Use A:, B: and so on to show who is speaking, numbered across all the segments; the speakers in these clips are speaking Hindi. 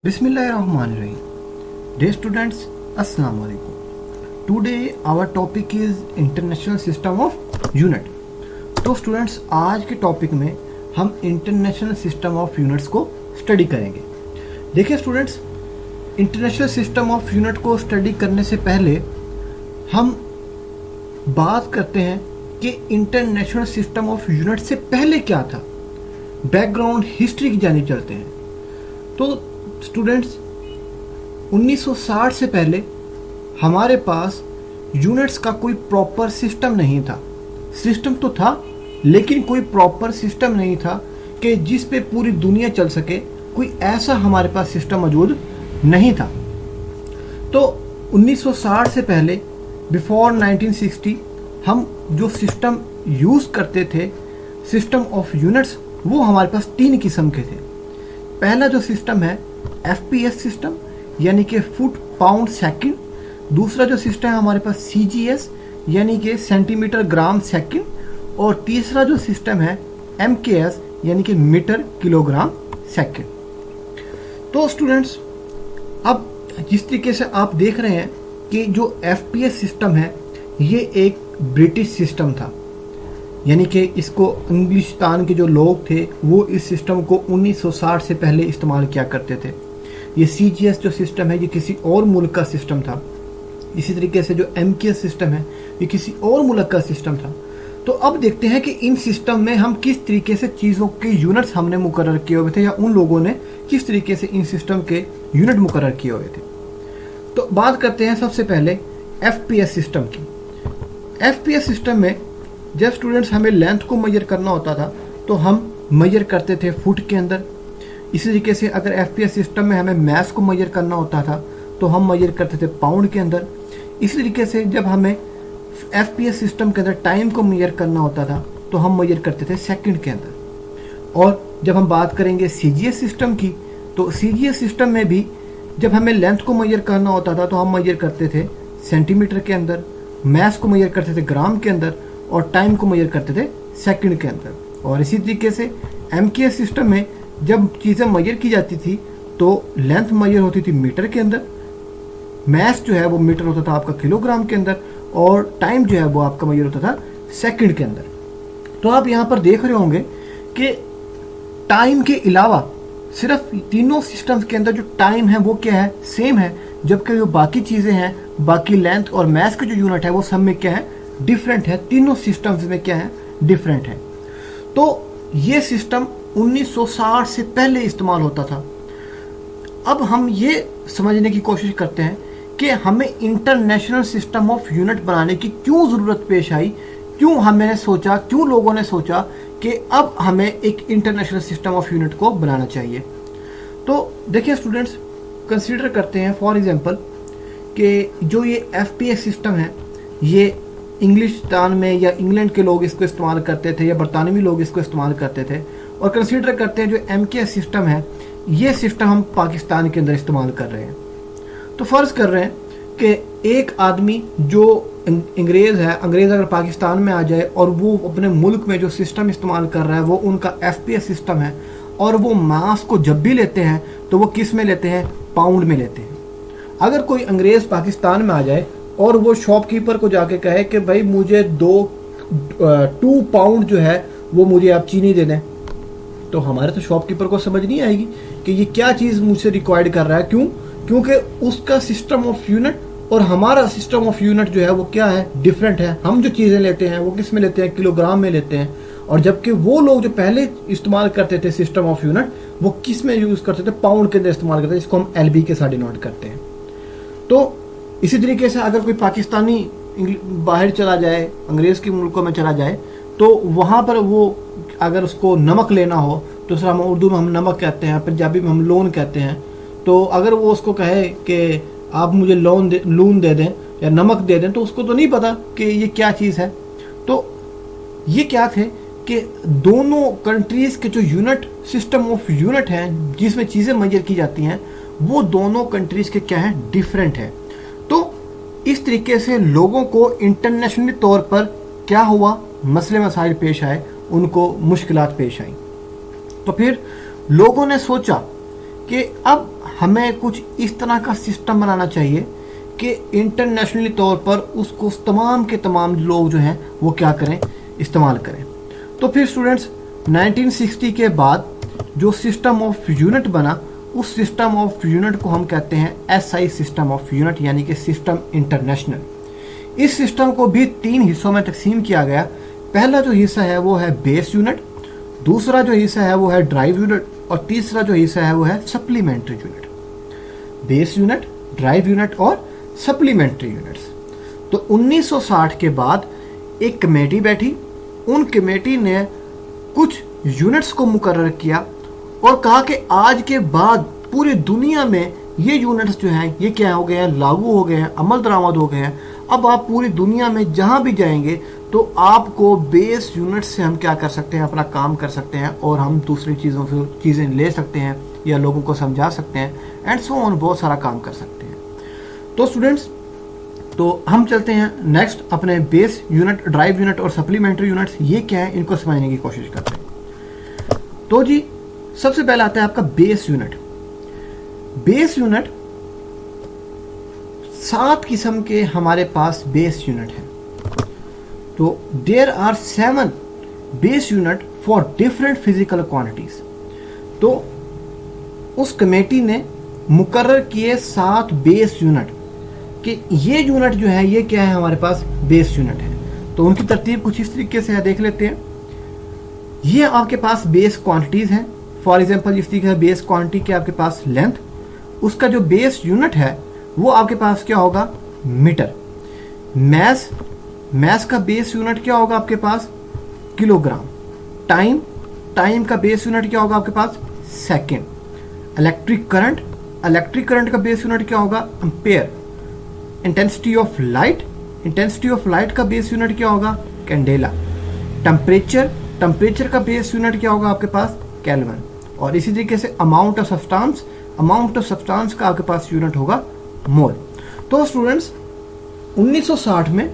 A: Bismillahirrahmanirrahim. Dear students, Assalamu alaikum. Today our topic is International System of Unit. तो स्टूडेंट्स आज के टॉपिक में हम इंटरनेशनल सिस्टम ऑफ यूनिट्स को स्टडी करेंगे। देखिए students, international system of unit को स्टडी करने से पहले हम बात करते हैं कि इंटरनेशनल सिस्टम ऑफ यूनिट से पहले क्या था, बैकग्राउंड हिस्ट्री की जानी चलते हैं। तो स्टूडेंट्स 1960 से पहले हमारे पास यूनिट्स का कोई प्रॉपर सिस्टम नहीं था। सिस्टम तो था लेकिन कोई प्रॉपर सिस्टम नहीं था कि जिस पे पूरी दुनिया चल सके। कोई ऐसा हमारे पास सिस्टम मौजूद नहीं था। तो 1960 से पहले बिफोर 1960 हम जो सिस्टम यूज़ करते थे, सिस्टम ऑफ यूनिट्स, वो हमारे पास 3 किस्म के थे। पहला जो सिस्टम है FPS सिस्टम यानी कि फुट पाउंड सेकंड। दूसरा जो सिस्टम है हमारे पास CGS यानी कि सेंटीमीटर ग्राम सेकंड। और तीसरा जो सिस्टम है MKS यानी कि मीटर किलोग्राम सेकंड। तो स्टूडेंट्स, अब जिस तरीके से आप देख रहे हैं कि जो FPS सिस्टम है ये एक ब्रिटिश सिस्टम था, यानी कि इसको इंग्लिस्तान के जो लोग थे वो इस सिस्टम को 1960 से पहले इस्तेमाल किया करते थे। ये CGS जो सिस्टम है ये किसी और मुल्क का सिस्टम था। इसी तरीके से जो MKS सिस्टम है ये किसी और मुल्क का सिस्टम था। तो अब देखते हैं कि इन सिस्टम में हम किस तरीके से चीज़ों के यूनिट्स हमने मुकर्रर किए हुए थे, या उन लोगों ने किस तरीके से इन सिस्टम के यूनिट मुकर्रर किए हुए थे। तो बात करते हैं सबसे पहले FPS सिस्टम की। FPS सिस्टम में जब स्टूडेंट्स हमें लेंथ को मेजर करना होता था तो हम मेजर करते थे फुट के अंदर। इसी तरीके से अगर FPS सिस्टम में हमें मैस को मेजर करना होता था तो हम मेजर करते थे पाउंड के अंदर। इसी तरीके से जब हमें FPS सिस्टम के अंदर टाइम को मेजर करना होता था तो हम मेजर करते थे सेकंड के अंदर। और जब हम बात करेंगे CGS सिस्टम की, तो CGS सिस्टम में भी जब हमें लेंथ को मेजर करना होता था तो हम मेजर करते थे सेंटीमीटर के अंदर, मैस को मेजर करते थे ग्राम के अंदर, और टाइम को मेजर करते थे सेकंड के अंदर। और इसी तरीके से MKS सिस्टम में जब चीज़ें मेजर की जाती थी तो लेंथ मेजर होती थी मीटर के अंदर, मैस जो है वो मीटर होता था आपका किलोग्राम के अंदर, और टाइम जो है वो आपका मेजर होता था सेकंड के अंदर। तो आप यहाँ पर देख रहे होंगे कि टाइम के अलावा सिर्फ तीनों सिस्टम्स के अंदर जो टाइम है वो क्या है, सेम है, जबकि जो बाकी चीज़ें हैं, बाकी लेंथ और मैस के जो यूनिट है वो सब में क्या है, डिफरेंट है। तीनों सिस्टम्स में क्या है, डिफरेंट है। तो ये सिस्टम 1960 से पहले इस्तेमाल होता था। अब हम ये समझने की कोशिश करते हैं कि हमें इंटरनेशनल सिस्टम ऑफ यूनिट बनाने की क्यों ज़रूरत पेश आई, क्यों लोगों ने सोचा कि अब हमें एक इंटरनेशनल सिस्टम ऑफ यूनिट को बनाना चाहिए। तो देखिए स्टूडेंट्स, कंसीडर करते हैं फॉर एग्जांपल कि जो ये FPS सिस्टम है ये इंग्लिस्तान में या इंग्लैंड के लोग इसको इस्तेमाल करते थे या बरतानवी लोग इसको इस्तेमाल करते थे। और कंसीडर करते हैं जो MKS सिस्टम है ये सिस्टम हम पाकिस्तान के अंदर इस्तेमाल कर रहे हैं। तो फ़र्ज़ कर रहे हैं कि एक आदमी जो अंग्रेज़ है, अंग्रेज़ अगर पाकिस्तान में आ जाए और वो अपने मुल्क में जो सिस्टम इस्तेमाल कर रहा है वो उनका FPS सिस्टम है, और वो मास को जब भी लेते हैं तो वो किस में लेते हैं, पाउंड में लेते हैं। अगर कोई अंग्रेज़ पाकिस्तान में आ जाए और वो शॉपकीपर को जाके कहे कि भाई मुझे 2 पाउंड जो है वो मुझे आप चीनी दे दें, तो हमारे तो शॉपकीपर को समझ नहीं आएगी कि ये क्या चीज़ मुझसे रिक्वायर्ड कर रहा है। क्यों? क्योंकि उसका सिस्टम ऑफ यूनिट और हमारा सिस्टम ऑफ यूनिट जो है वो क्या है, डिफरेंट है। हम जो चीज़ें लेते हैं वो किस में लेते हैं, किलोग्राम में लेते हैं। और जबकि वो लोग जो पहले इस्तेमाल करते थे सिस्टम ऑफ यूनिट वो किस में यूज़ करते थे, पाउंड के अंदर इस्तेमाल करते थे, इसको हम LB के साथ डिनोट करते हैं। तो इसी तरीके से अगर कोई पाकिस्तानी बाहर चला जाए, अंग्रेज़ के मुल्कों में चला जाए, तो वहाँ पर वो अगर उसको नमक लेना हो तो सर हम उर्दू में हम नमक कहते हैं, पंजाबी में हम लोन कहते हैं। तो अगर वो उसको कहे कि आप मुझे लून दे दें या नमक दे दें, तो उसको तो नहीं पता कि ये क्या चीज़ है। तो ये क्या थे कि दोनों कंट्रीज़ के जो यूनिट सिस्टम ऑफ यूनिट हैं जिसमें चीज़ें मेजर की जाती हैं वो दोनों कंट्रीज़ के क्या हैं, डिफरेंट है। तो इस तरीके से लोगों को इंटरनेशनली तौर पर क्या हुआ, मसले मसाइल पेश आए, उनको मुश्किलात पेश आई। तो फिर लोगों ने सोचा कि अब हमें कुछ इस तरह का सिस्टम बनाना चाहिए कि इंटरनेशनली तौर पर उसको तमाम के तमाम लोग जो हैं वो क्या करें, इस्तेमाल करें। तो फिर स्टूडेंट्स 1960 के बाद जो सिस्टम ऑफ यूनिट बना, उस सिस्टम ऑफ यूनिट को हम कहते हैं SI सिस्टम ऑफ यूनिट, यानी कि सिस्टम इंटरनेशनल। इस सिस्टम को भी 3 हिस्सों में तकसीम किया गया। पहला जो हिस्सा है वो है बेस यूनिट, दूसरा जो हिस्सा है वो है ड्राइव यूनिट, और तीसरा जो हिस्सा है वो है supplementary unit. Base unit, drive unit और सप्लीमेंट्री यूनिट्स। तो 1960 के बाद एक कमेटी बैठी, उन कमेटी ने कुछ यूनिट्स को मुकर्रर किया और कहा कि आज के बाद पूरी दुनिया में ये यूनिट्स जो हैं ये क्या हो गए हैं, लागू हो गए हैं, अमल दरामद हो गए हैं। अब आप पूरी दुनिया में जहाँ भी जाएंगे तो आपको बेस यूनिट से हम क्या कर सकते हैं, अपना काम कर सकते हैं और हम दूसरी चीज़ों से चीज़ें ले सकते हैं या लोगों को समझा सकते हैं एंड सो ऑन, बहुत सारा काम कर सकते हैं। तो स्टूडेंट्स, तो हम चलते हैं नेक्स्ट अपने बेस यूनिट, ड्राइव यूनिट और सप्लीमेंट्री यूनिट्स ये क्या है इनको समझने की कोशिश करते हैं। तो जी सबसे पहला आता है आपका बेस यूनिट। बेस यूनिट 7 किस्म के हमारे पास बेस यूनिट हैं। तो there are 7 base unit for different physical quantities. तो उस कमेटी ने मुकर्रर किए 7 बेस यूनिट कि ये यूनिट जो है ये क्या है, हमारे पास बेस यूनिट है। तो उनकी तरतीब कुछ इस तरीके से है, देख लेते हैं। ये आपके पास बेस क्वांटिटीज हैं। फॉर एग्जांपल जिस तरीके से बेस क्वांटिटी के आपके पास लेंथ, उसका जो बेस यूनिट है वो आपके पास क्या होगा, मीटर। मैस, मैस का बेस यूनिट क्या होगा आपके पास, किलोग्राम। टाइम, टाइम का बेस यूनिट क्या होगा आपके पास, second. Electric current, electric current का बेस यूनिट क्या होगा, ampere. Intensity of light, intensity of light का बेस यूनिट क्या होगा, कैंडेला। टेम्परेचर, टेम्परेचर का बेस यूनिट क्या होगा आपके पास, केल्विन। और इसी तरीके से amount of substance, amount of substance का आपके पास यूनिट होगा मोल। तो स्टूडेंट्स 1960 में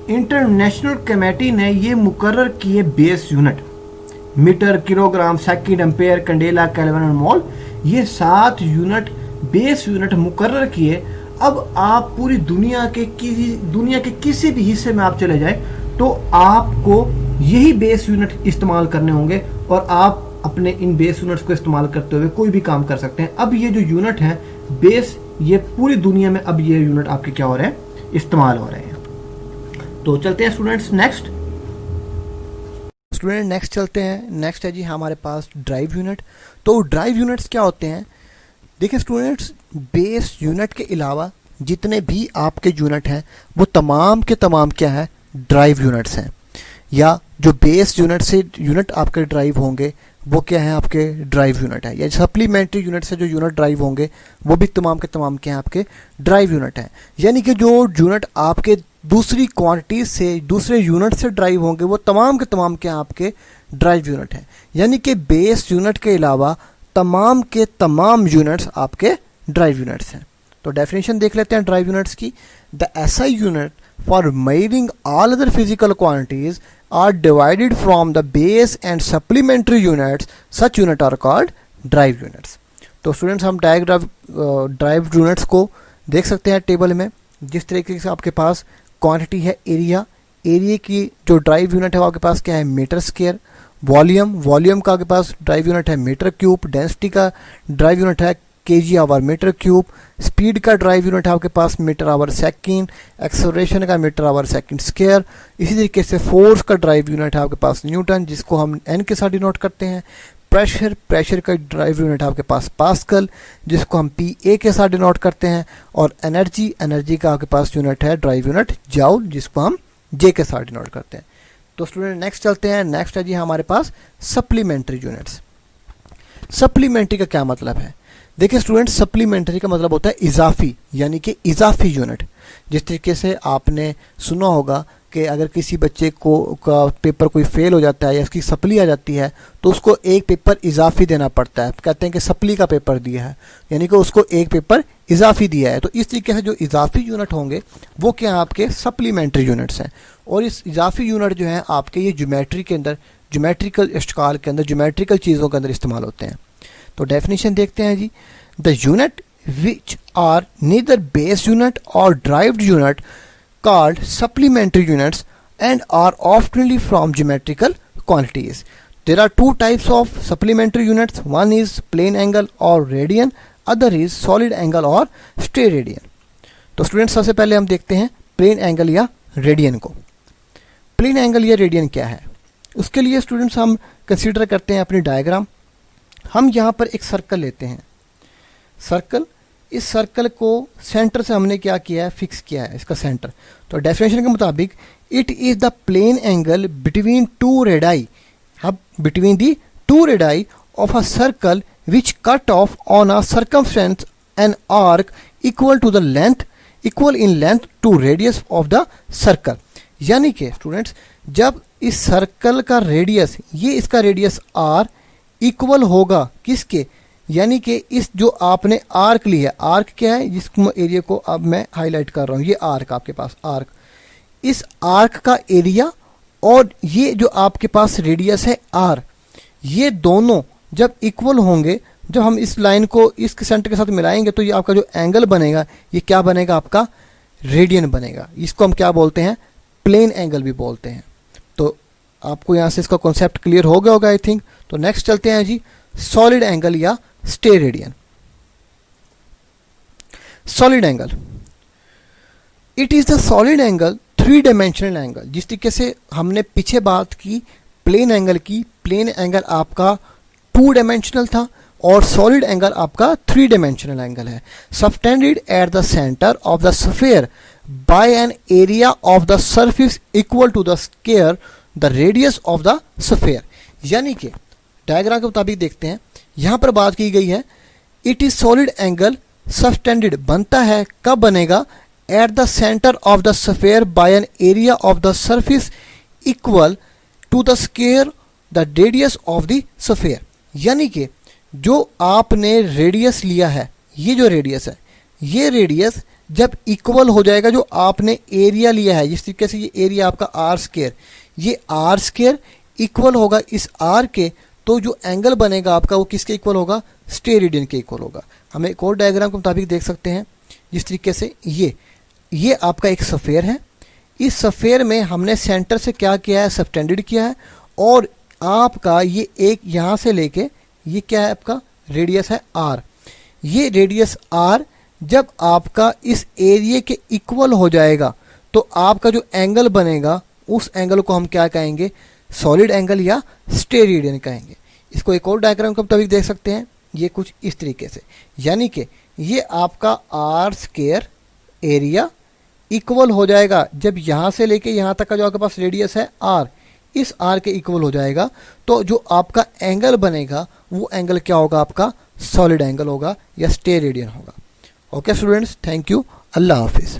A: इंटरनेशनल कमेटी ने ये मुकर्रर किए base unit, metre, kilogram, second, ampere, candela, kelvin और मोल, ये 7 यूनिट बेस यूनिट मुकर्रर किए। अब आप पूरी दुनिया के किसी भी हिस्से में आप चले जाए तो आपको यही बेस यूनिट इस्तेमाल करने होंगे और आप अपने इन बेस यूनिट्स को इस्तेमाल करते हुए कोई भी काम कर सकते हैं। अब ये जो यूनिट है बेस, ये पूरी दुनिया में अब ये यूनिट आपके क्या हो रहे हैं, इस्तेमाल हो रहे हैं। तो चलते हैं स्टूडेंट्स नेक्स्ट। स्टूडेंट नेक्स्ट चलते हैं। नेक्स्ट है जी हमारे पास ड्राइव यूनिट। तो ड्राइव यूनिट्स क्या होते हैं, देखिए स्टूडेंट्स, बेस यूनिट के अलावा जितने भी आपके यूनिट हैं वो तमाम के तमाम क्या है, ड्राइव यूनिट्स हैं। या जो बेस यूनिट से यूनिट आपके ड्राइव होंगे वो क्या है, आपके ड्राइव यूनिट है। या सप्लीमेंट्री यूनिट से जो यूनिट ड्राइव होंगे वो भी तमाम के तमाम क्या है, आपके ड्राइव यूनिट हैं। यानी कि जो यूनिट आपके दूसरी क्वांटिटी से, दूसरे यूनिट से ड्राइव होंगे वो तमाम के तमाम क्या आपके ड्राइव यूनिट हैं। यानी कि बेस यूनिट के अलावा तमाम के तमाम यूनिट्स आपके ड्राइव यूनिट्स हैं। तो डेफिनेशन देख लेते हैं ड्राइव यूनिट्स की। The SI unit for measuring all other physical quantities are divided from the base and supplementary units. Such units are called drive units. तो स्टूडेंट्स हम ड्राइव यूनिट्स को देख सकते हैं टेबल में। जिस तरीके से आपके पास क्वांटिटी है एरिया, एरिया की जो ड्राइव यूनिट है वो आपके पास क्या है, मीटर स्क्वायर। वॉल्यूम, वॉल्यूम का आपके पास ड्राइव यूनिट है मीटर क्यूब। डेंसिटी का ड्राइव यूनिट है kg over metre cube. Speed का ड्राइव यूनिट है आपके पास मीटर आवर सेकंड। एक्सेलरेशन का मीटर आवर सेकंड स्क्वायर। इसी तरीके से फोर्स का ड्राइव यूनिट है आपके पास न्यूटन, जिसको हम n के साथ डिनोट करते हैं। प्रेशर, प्रेशर का ड्राइव यूनिट है आपके पास पास्कल, जिसको हम PA के साथ डिनोट करते हैं। और एनर्जी, एनर्जी का आपके पास यूनिट है ड्राइव यूनिट जूल, जिसको हम J के साथ डिनोट करते हैं। तो स्टूडेंट नेक्स्ट चलते हैं। नेक्स्ट है जी हमारे पास सप्लीमेंट्री यूनिट्स। सप्लीमेंट्री का क्या मतलब है, देखिए स्टूडेंट, सप्लीमेंट्री का मतलब होता है इजाफी, यानी कि इजाफी यूनिट। जिस तरीके से आपने सुना होगा कि अगर किसी बच्चे का पेपर कोई फेल हो जाता है या उसकी सप्ली आ जाती है तो उसको एक पेपर इजाफी देना पड़ता है। कहते हैं कि सप्ली का पेपर दिया है, यानी कि उसको एक पेपर इजाफी दिया है। तो इस तरीके से जो इजाफी यूनिट होंगे वो क्या आपके सप्लीमेंट्री यूनिट्स हैं। और इस इजाफी यूनिट जो है आपके ये ज्योमेट्री के अंदर, ज्योमेट्रिकल इश्तकाल के अंदर, ज्योमेट्रिकल चीज़ों के अंदर इस्तेमाल होते हैं। तो डेफिनेशन देखते हैं जी। The unit which are neither base unit or derived unit called supplementary units and are oftenly from geometrical quantities. There are two types of supplementary units. One is plane angle or radian, other is solid angle or steradian. तो स्टूडेंट्स सबसे पहले हम देखते हैं प्लेन एंगल या रेडियन को। प्लेन एंगल या रेडियन क्या है, उसके लिए स्टूडेंट्स हम कंसीडर करते हैं अपनी डायग्राम। हम यहाँ पर एक सर्कल लेते हैं, सर्कल, इस सर्कल को सेंटर से हमने क्या किया है, फिक्स किया है इसका सेंटर। तो डेफिनेशन के मुताबिक it is the plane angle between two radii, अब between the two radii of a circle which cut off on a circumference an arc equal to the length, equal in length to radius of the circle. यानी कि स्टूडेंट्स जब इस सर्कल का रेडियस, ये इसका रेडियस r इक्वल होगा किसके, यानी कि इस जो आपने आर्क लिया है, आर्क क्या है, जिस एरिया को अब मैं हाईलाइट कर रहा हूँ, ये आर्क आपके पास आर्क, इस आर्क का एरिया और ये जो आपके पास रेडियस है r, ये दोनों जब इक्वल होंगे, जब हम इस लाइन को इसके सेंटर के साथ मिलाएंगे तो ये आपका जो एंगल बनेगा ये क्या बनेगा, आपका रेडियन बनेगा। इसको हम क्या बोलते हैं, प्लेन एंगल भी बोलते हैं। तो आपको यहाँ से इसका कॉन्सेप्ट क्लियर हो गया होगा आई थिंक। तो नेक्स्ट चलते हैं जी, सॉलिड एंगल या steradian. Solid angle, it is the solid angle, three dimensional angle. जिस तरीके से हमने पीछे बात की प्लेन एंगल की, प्लेन एंगल आपका टू डायमेंशनल था और सॉलिड एंगल आपका थ्री डायमेंशनल एंगल है। Subtended at the centre of the sphere by an area of the surface equal to the square the radius of the sphere. यानी कि डायग्राम के मुताबिक देखते हैं, यहां पर बात की गई है it is solid angle subtended बनता है, कब बनेगा, at the centre of the sphere by an area of the surface equal to the square the radius of the sphere. यानी कि जो आपने रेडियस लिया है, ये जो रेडियस है, ये रेडियस जब इक्वल हो जाएगा जो आपने एरिया लिया है, जिस तरीके से ये एरिया आपका आर स्क्वायर, ये आर स्क्वायर इक्वल होगा इस आर के, तो जो एंगल बनेगा आपका वो किसके इक्वल होगा, स्टेरेडियन के इक्वल होगा। हम एक और डायग्राम के मुताबिक देख सकते हैं, जिस तरीके से ये आपका एक स्फीयर है, इस स्फीयर में हमने सेंटर से क्या किया है, सबटेंडेड किया है, और आपका ये एक यहाँ से लेके ये क्या है, आपका रेडियस है आर। ये रेडियस आर जब आपका इस एरिया के इक्वल हो जाएगा तो आपका जो एंगल बनेगा उस एंगल को हम क्या कहेंगे, सॉलिड एंगल या स्टेरेडियन कहेंगे। इसको एक और डायग्राम के मुताबिक देख सकते हैं, ये कुछ इस तरीके से, यानी कि ये आपका आर स्क्वायर एरिया इक्वल हो जाएगा जब यहाँ से लेके यहाँ तक का जो आपके पास रेडियस है आर, इस आर के इक्वल हो जाएगा, तो जो आपका एंगल बनेगा वो एंगल क्या होगा, आपका सॉलिड एंगल होगा या स्टेरेडियन होगा। ओके स्टूडेंट्स, थैंक यू, अल्लाह हाफिज़।